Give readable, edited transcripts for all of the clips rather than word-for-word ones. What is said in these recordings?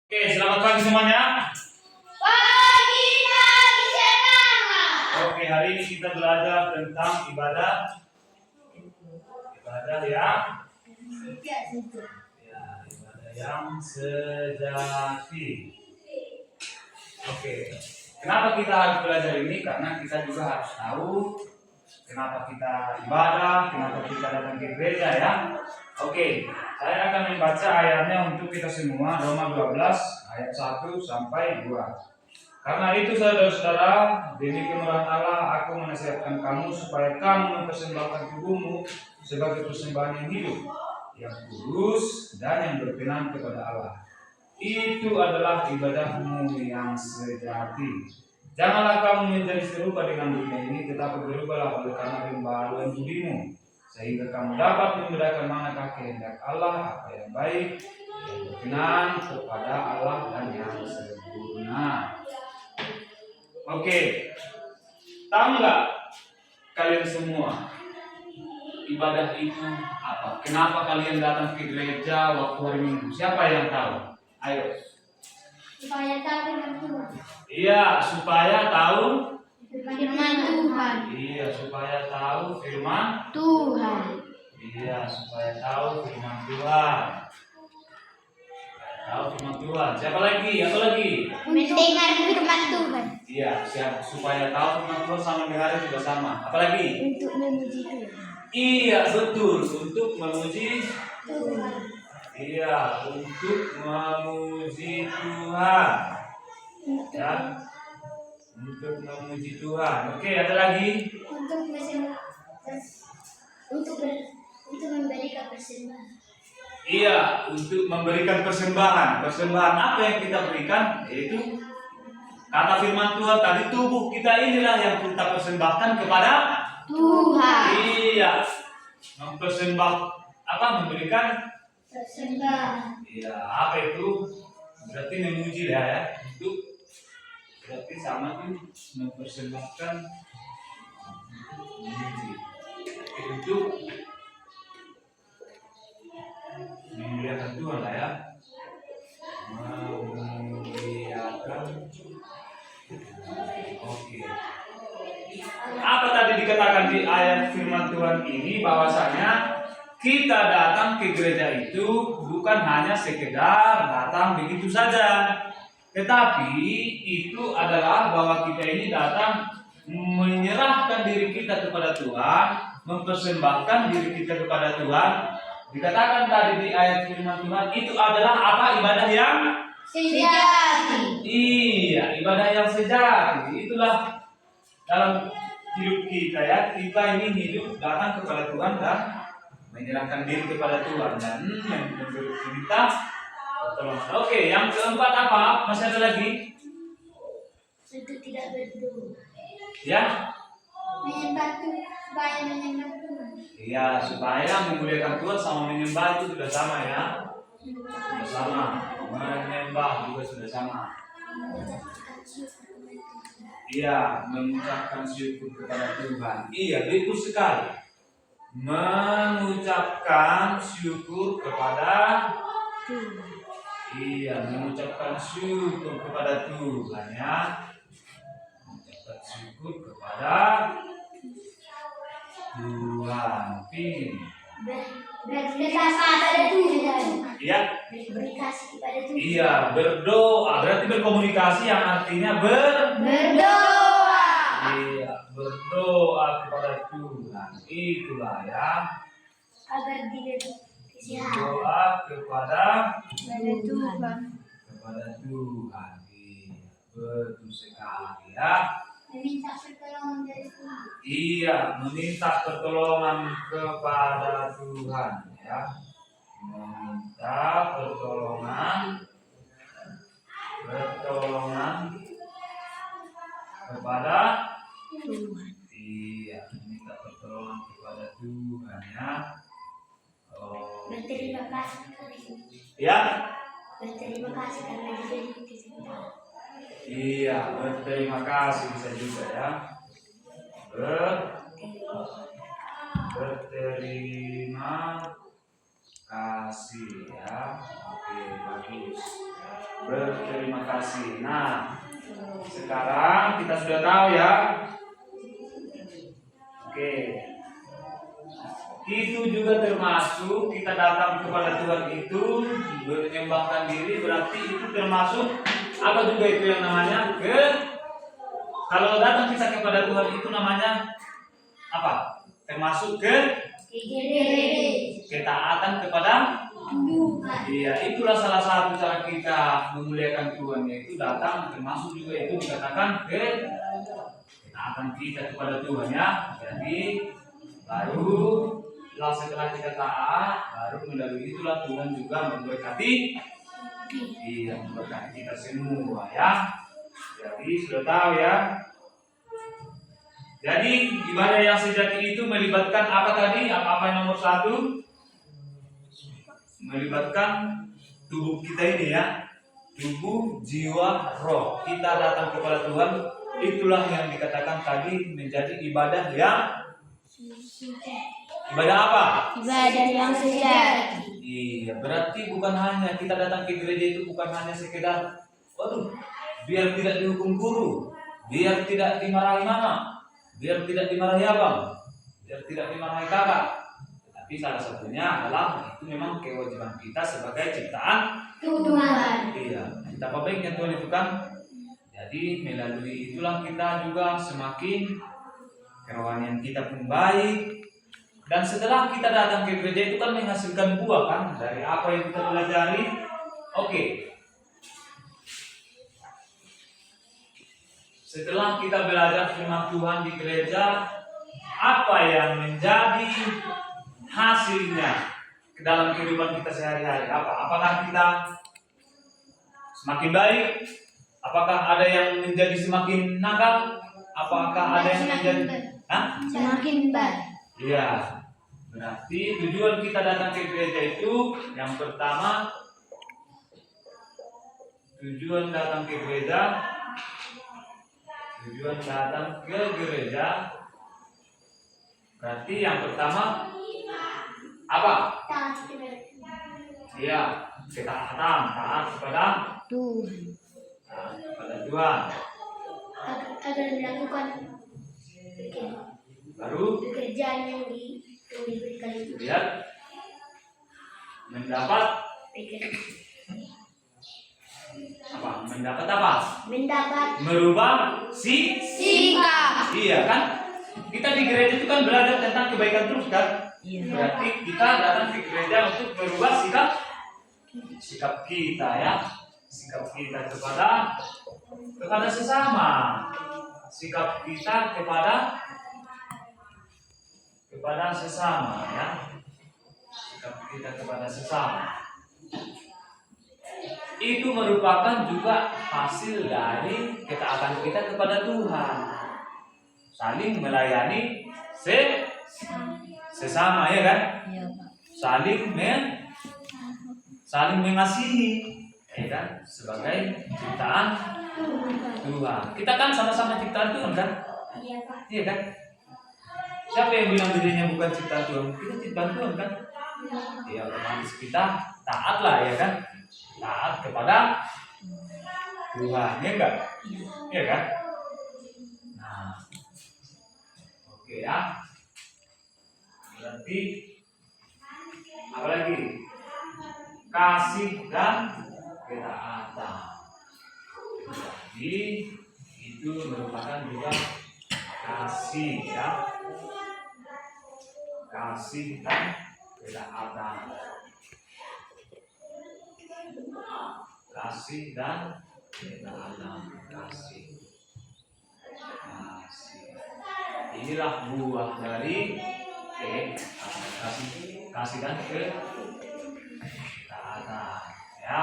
Oke, selamat pagi semuanya. Pagi semangat. Oke, hari ini kita belajar tentang ibadah ibadah yang sejati. Oke, kenapa kita harus belajar ini? Karena kita juga harus tahu kenapa kita ibadah, kenapa kita datang ke gereja ya. Oke, saya akan membaca ayatnya untuk kita semua, Roma 12 ayat 1 sampai 2. Karena itu saudara-saudara, demi kemurahan Allah aku menasihatkan kamu supaya kamu mempersembahkan tubuhmu sebagai persembahan yang hidup, yang kudus dan yang berkenan kepada Allah. Itu adalah ibadahmu yang sejati. Janganlah kamu menjadi serupa dengan dunia ini, tetapi berubahlah oleh karena pembaharuan budimu, sehingga kamu dapat membedakan manakah kehendak Allah, apa yang baik, yang berkenan kepada Allah dan yang sempurna. Oke, tahu nggak kalian semua ibadah itu apa? Kenapa kalian datang ke gereja waktu hari Minggu? Siapa yang tahu? Ayo. Supaya tahu firman Tuhan. Iya, supaya tahu Firman Tuhan. Iya, supaya tahu firman Tuhan. Iya, supaya tahu firman Tuhan. Tahu firman Tuhan. Siapa lagi? Apa lagi? Mendengar firman Tuhan. Iya, siap. Supaya tahu firman Tuhan sama dengar juga sama. Apa lagi? Untuk memuji Tuhan. Iya, betul. Untuk memuji Tuhan. Iya, untuk memuji Tuhan. Ya. Untuk memuji Tuhan. Oke, ada lagi? Untuk memberikan persembahan. Iya, untuk memberikan persembahan. Persembahan apa yang kita berikan? Yaitu kata firman Tuhan tadi, tubuh kita inilah yang kita persembahkan kepada Tuhan. Iya. Memberikan Persembahan. Iya, apa itu? Berarti memuji ya. Untuk berarti sama tuh mempersembahkan memuji. Untuk memuliakan Tuhan lah ya. Memuliakan. Oke. Apa tadi dikatakan di ayat firman Tuhan ini, bahwasanya kita datang ke gereja itu bukan hanya sekedar datang begitu saja, tetapi itu adalah bahwa kita ini datang menyerahkan diri kita kepada Tuhan, mempersembahkan diri kita kepada Tuhan. Dikatakan tadi di ayat firman Tuhan, itu adalah apa? Ibadah yang sejati. Iya, ibadah yang sejati. Itulah dalam hidup kita ya. Kita ini hidup datang kepada Tuhan dan menyerahkan diri kepada Tuhan dan memberi kita pertolongan. Oke, yang keempat apa? Masih ada lagi? Untuk tidak berdoa. Ya? Supaya menyembah Tuhan. Iya, supaya memuliakan Tuhan sama menyembah itu sudah sama ya. Sudah sama. Menyembah juga sudah sama. Iya, mengucapkan syukur kepada Tuhan. Iya, betul sekali. Mengucapkan syukur kepada Tuhan. Iya, mengucapkan syukur kepada Tuhan ya. Mengucapkan syukur kepada Tuhan. Berkasih kepada Tuhan. Iya. Berkasih kepada Tuhan. Iya, berdoa berarti berkomunikasi yang artinya berdoa. Iya, berdoa kepada Tuhan. Itulah ya. Agar diberi kesehatan. Berdoa kepada Tuhan. Kepada Tuhan. Iya, betul sekali ya. Meminta pertolongan dari Tuhan. Iya, meminta pertolongan kepada Tuhan ya. Meminta pertolongan kepada Tuhan. Iya, meminta pertolongan kepada Tuhan ya. Oh. Berterima kasih kepada Tuhan. Ya. Berterima kasih karena diberi kesehatan. Iya, berterima kasih bisa juga ya. Berterima kasih ya. Oke, bagus. berterima kasih. Nah, sekarang kita sudah tahu ya. Oke. Itu juga termasuk kita datang kepada Tuhan itu menyembahkan diri, berarti itu termasuk apa juga itu yang namanya kalau datang kita kepada Tuhan itu namanya apa? Termasuk ketaatan kepada Iya, itulah salah satu cara kita memuliakan Tuhan, yaitu datang, termasuk juga itu dikatakan ketaatan kita kepada Tuhan ya. Jadi baru setelah kita taat, baru melalui itulah Tuhan juga memberkati, memberkati kita semua ya. Jadi sudah tahu ya. Jadi ibadah yang sejati itu melibatkan apa tadi? Apa yang nomor 1? Melibatkan tubuh kita ini ya, tubuh, jiwa, roh. Kita datang kepada Tuhan, itulah yang dikatakan tadi menjadi ibadah yang ibadah apa? Ibadah yang sejati. Iya, berarti bukan hanya kita datang ke gereja itu bukan hanya sekedar, waduh, biar tidak dihukum guru, biar tidak dimarahi mama, biar tidak dimarahi abang, biar tidak dimarahi kakak. Tapi salah satunya adalah itu memang kewajiban kita sebagai ciptaan Tuhan. Iya, betapa baiknya Tuhan itu kan. Jadi melalui itulah kita juga semakin kerohanian kita pun baik. Dan setelah kita datang ke gereja itu kan menghasilkan buah kan dari apa yang kita pelajari. Oke. Setelah kita belajar firman Tuhan di gereja, apa yang menjadi hasilnya ke dalam kehidupan kita sehari-hari? Apakah kita semakin baik? Apakah ada yang menjadi semakin nakal? Apakah ada yang menjadi semakin baik? Iya. Berarti tujuan kita datang ke gereja itu yang pertama, tujuan datang ke gereja berarti yang pertama apa? Iya, ketaatan, taat kepada Tuhan. kepada Tuhan. Agar dilakukan Baru pekerjaan yang diberikan itu. lihat mendapat apa? Mendapat apa? Mendapat Merubah sikap. Iya kan? Kita di gereja itu kan belajar tentang kebaikan terus kan? Iya. Berarti kita datang ke gereja untuk merubah sikap kita ya, sikap kita kepada sesama, sikap kita kepada sesama ya, sikap kita kepada sesama. Itu merupakan juga hasil dari ketaatan kita kepada Tuhan. Saling melayani sesama ya kan? Iya, Pak. Saling mengasihi ya kan? Sebagai ciptaan Tuhan. Kita kan sama-sama ciptaan Tuhan kan? Iya, Pak. Iya kan? Siapa yang bilang dirinya bukan ciptaan Tuhan? Kita ciptaan Tuhan kan? Ya otomatis kita taat lah ya kan? Taat kepada Tuhan, ya enggak? Iya kan? Nah, oke ya. Berarti apa lagi? Kasih dan ketaatan. Jadi itu merupakan juga kasih ya. Kasih dan ketaatan. Kasih dan ketaatan. Kasih. Inilah buah dari kasih dan ketaatan ya.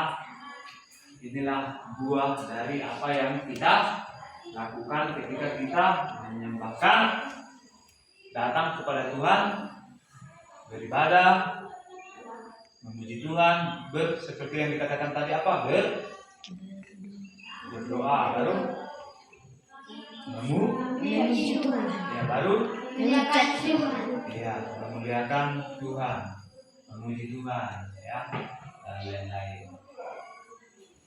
Inilah buah dari apa yang kita lakukan ketika kita menyembahkan, datang kepada Tuhan, beribadah, memuji Tuhan, seperti yang dikatakan tadi apa? Berdoa, baru Memuji Tuhan. ya baru Memuliakan Tuhan. ya memuliakan Tuhan, memuji Tuhan ya, dan lain-lain.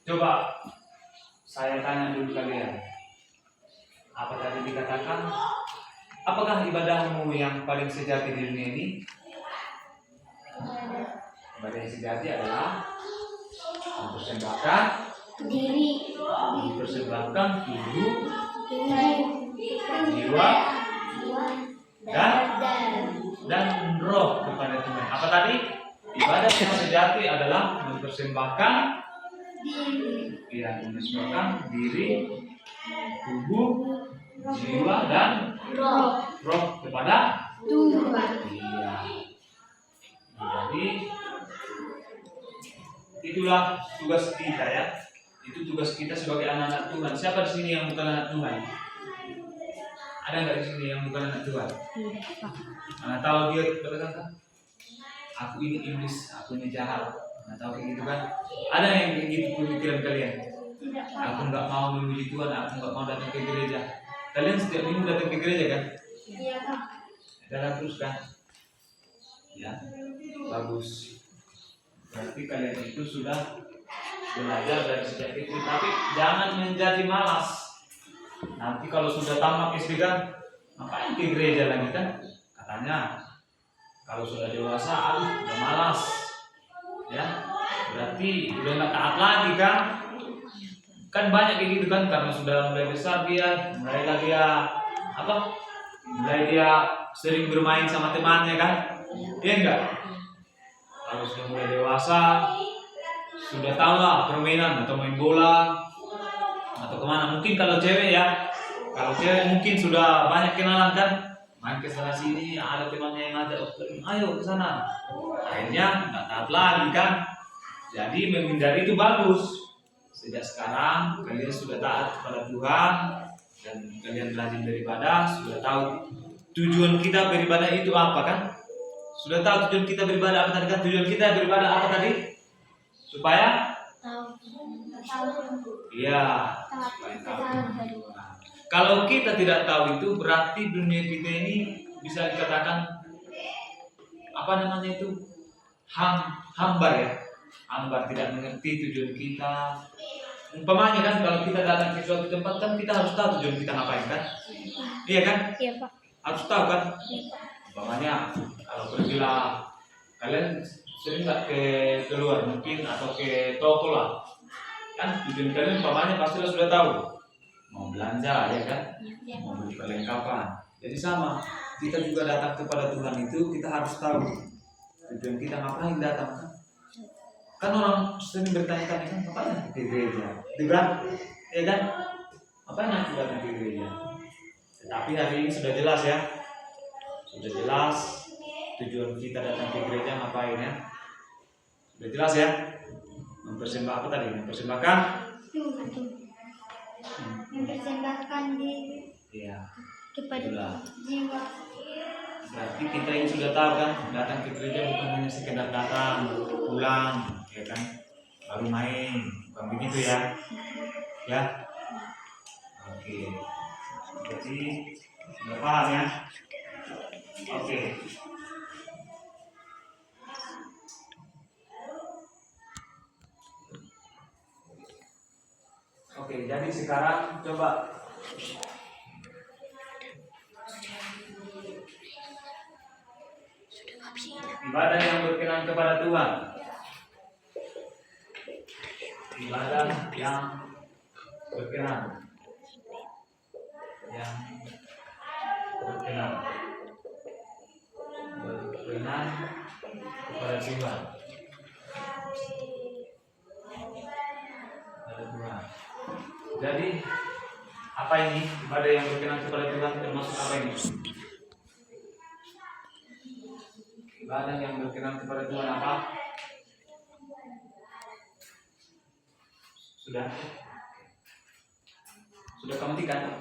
Coba saya tanya dulu kalian. Apa tadi dikatakan? Apakah ibadahmu yang paling sejati di dunia ini? Ibadah yang sejati adalah mempersembahkan diri, mempersembahkan tubuh, jiwa, jiwa, dan dan roh kepada Tuhan. Apa tadi? Ibadah yang sejati adalah mempersembahkan mempersembahkan diri, tubuh, jiwa, dan roh kepada Tuhan. Iya. Jadi itulah tugas kita ya. Itu tugas kita sebagai anak-anak Tuhan. Siapa di sini yang bukan anak Tuhan? Ada nggak di sini yang bukan anak Tuhan? Anak tahu dia berkata, aku ini iblis, aku ini jahat. Anak tahu kayak gitu kan? Ada yang kayak gitu pemikiran kalian? Aku nggak mau memuji Tuhan, aku nggak mau datang ke gereja. Kalian setiap minggu datang ke gereja kan? Iya, Kak. Datang terus kan? Ya, bagus. Berarti kalian itu sudah belajar dari sejak kecil, tapi jangan menjadi malas. Nanti kalau sudah tamat SD kan, ngapain ke gereja lagi kan? Katanya kalau sudah dewasa, udah malas, ya. Berarti udah nggak taat lagi kan? Kan banyak kayak gitu kan, karena sudah mulai besar dia, mulai dia sering bermain sama temannya kan? Iya enggak? Kalau sudah mulai dewasa, sudah tahu lah permainan atau main bola atau kemana. Mungkin kalau cewek ya, kalau cewek mungkin sudah banyak kenalan kan, main ke sana sini, ada temannya yang ngajak, ayo ke sana. Akhirnya nggak taat lagi kan. Jadi menghindari itu bagus. Sejak sekarang kalian sudah taat kepada Tuhan dan kalian rajin beribadah, sudah tahu tujuan kita beribadah itu apa kan? Sudah tahu tujuan kita beribadah apa tadi kan? Tujuan kita beribadah apa tadi? Supaya iya, supaya tahu. Nah, kalau kita tidak tahu itu berarti dunia kita ini bisa dikatakan apa namanya itu? Hambar ya. Hambar, tidak mengerti tujuan kita. Umpamanya kan kalau kita datang ke suatu tempat kan kita harus tahu tujuan kita ngapain kan? Iya kan? Iya, Pak. Harus tahu kan? Umpamanya kalau pergilah kalian sering nggak keluar mungkin atau ke toko lah kan, tujuan kalian umpamanya pasti sudah tahu mau belanja ya kan, mau beli perlengkapan. Jadi sama, kita juga datang kepada Tuhan itu kita harus tahu tujuan kita ngapain datang kan. Kan orang sering bertanya-tanya kan ngapain ke gereja, kan? Ya kan? Ngapain aku datang ke gereja? Tetapi hari ini sudah jelas ya, sudah jelas tujuan kita datang ke gereja ngapain ya? Sudah jelas ya? Mempersembahkan apa tadi? Mempersembahkan Mempersembahkan diri iya kepada jiwa. Berarti kita ini sudah tahu kan, datang ke gereja bukan hanya sekedar datang, pulang, ya kan? Baru main, bukan begitu ya? Ya? Oke. Jadi sudah paham ya? Oke. Oke, jadi sekarang coba ibadah yang berkenan kepada Tuhan. Ibadah yang berkenan. Yang berkenan. Berkenan kepada Tuhan. Kepada Tuhan. Jadi apa ini ibadah yang berkenan kepada Tuhan, termasuk apa ini? Ibadah yang berkenan kepada Tuhan apa? Sudah kamu tikan?